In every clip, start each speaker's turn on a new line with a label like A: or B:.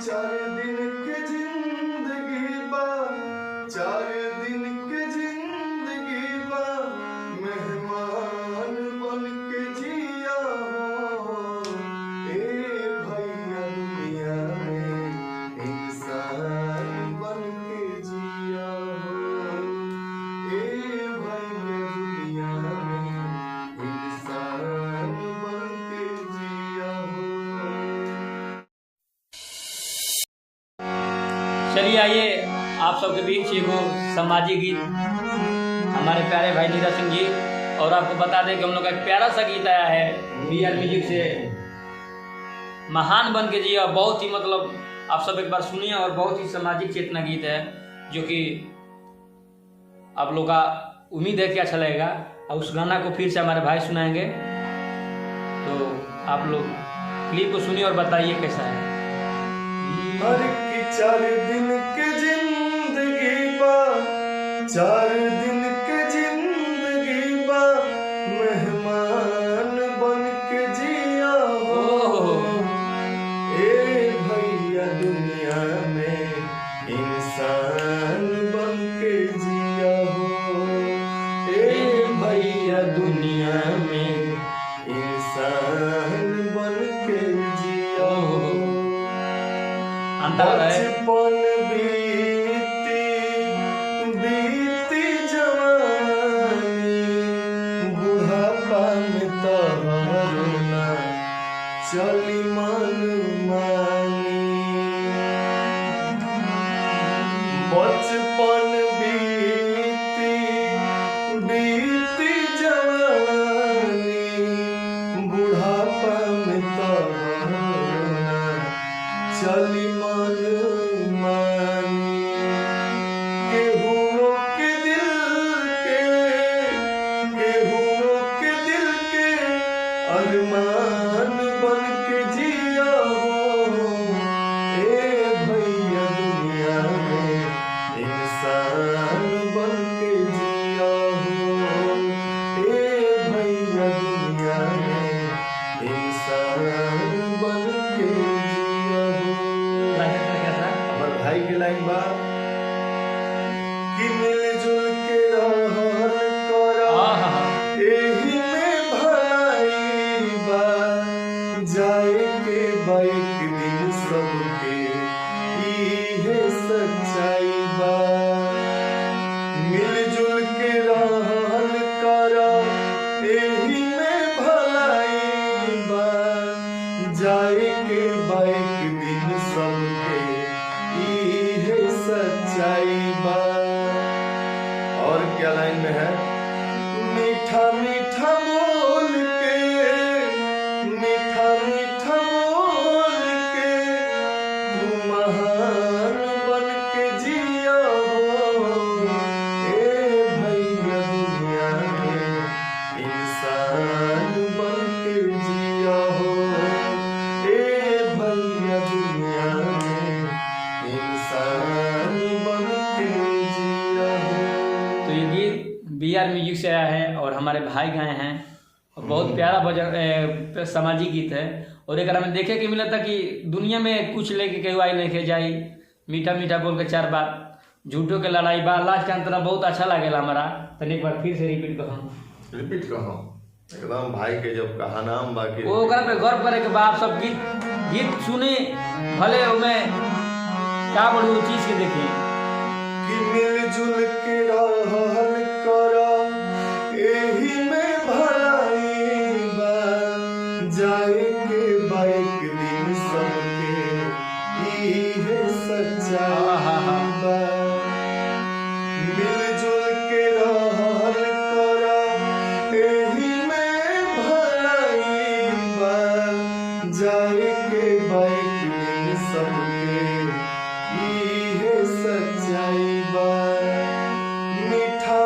A: चार दिन के जिंदगी बा, 4 दिन के जिंदगी बा, मेहमान बन के जिया हो। ए भैया दुनिया में इंसान बन के जिया हो। ए भैया दुनिया में इंसान बन के जिया हो।
B: चलिए आइए आप सबके बीच एगो सामाजिक गीत हमारे प्यारे भाई नीरज सिंह जी, और आपको बता दें कि हम लोग का एक प्यारा सा गीत आया है BR म्यूजिक से, महान बन के जिया। बहुत ही मतलब आप सब एक बार सुनिए, और बहुत ही सामाजिक चेतना गीत है जो कि आप लोग का उम्मीद है कि अच्छा लगेगा। और उस गाना को फिर से हमारे भाई सुनाएंगे, तो आप लोग क्लिप को सुनिए और बताइए कैसा है।
A: मर की 4 दिन के जिंदगी बा, 4 दिन के जिंदगी बा, मेहमान बन के जिया हो। ए भैया दुनिया में इंसान बन के जिया हो। ए भैया दुनिया में इंसान बन के जिया हो। बचपन बीती बीती जवानी, बुढ़ापा में तोहरा चली मन मानी। बचपन बीती बीती जवानी, बुढ़ापा में तोहरा चली मन मानी। केहुओ के दिल के अरमान बन के जिया हो। ए भैया दुनिया में इंसान बन के जिया हो। ए भैया दुनिया में इंसान बन के जिया हो। भाई के लाइन बा कि मिलजुल के रहल करा, एही में भलाई बा। जाए के बा एक दिन सबके, इहे सच्चाई बा। मिलजुल के रहल करा, एही में भलाई बा। जाए के बा एक दिन सबके, इहे सच्चाई बा। और क्या लाइन में है? मीठा मीठा बोल के, मीठा मीठा बोल के, तू महान बन के जिया हो। ए भैया दुनिया में इंसान बन के जिया हो। ए भैया दुनिया में इंसान बन के जिया हो।
B: तो ये गीत BR म्यूजिक से आया है और हमारे भाई गाए हैं, और बहुत प्यारा भजन सामाजिक गीत है। और एक में देखे कि मिला था कि दुनिया में कुछ लेके केहू आई लेके जाई, मीठा मीठा बोल के 4 बात, झूठों के लड़ाई बा। लास्ट के अंतरा बहुत अच्छा लागेला हमारा। तो एक बार फिर से रिपीट कहो
A: एकदम भाई के जब कहा नाम बाकी
B: वो पे गर्व करे के बाप सब गीत सुने, भले उमें क्या बड़ी चीज के देखे
A: कि मिलजुल के रहल करा, एही में भलाई बा। जाए के बा एक दिन सबके, इहे सच्चाई बा। मिलजुल के रहल करा, एही में भलाई बा। जाए के बा एक दिन सबके, इहे सच्चाई बा। मीठा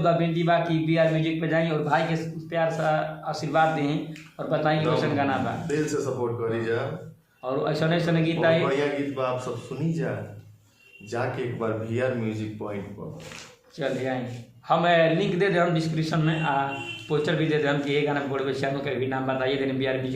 B: बा विनती बा कि BR म्यूजिक पे जाई और भाई के प्यार सा आशीर्वाद दें और बताई कि कैसन गाना बा,
A: दिल से सपोर्ट करी जा।
B: और ऐसा गीत
A: बहुत
B: आई।
A: बढ़िया गीत बा, आप सब सुनी जा जाके एक बार VR म्यूजिक पॉइंट पर।
B: चलिए आई हम लिंक दे दे हम डिस्क्रिप्शन में, पोस्टर भी दे दे हम कि ये गाना बोल चैनल का भी नाम बताइए देने BR म्यूजिक।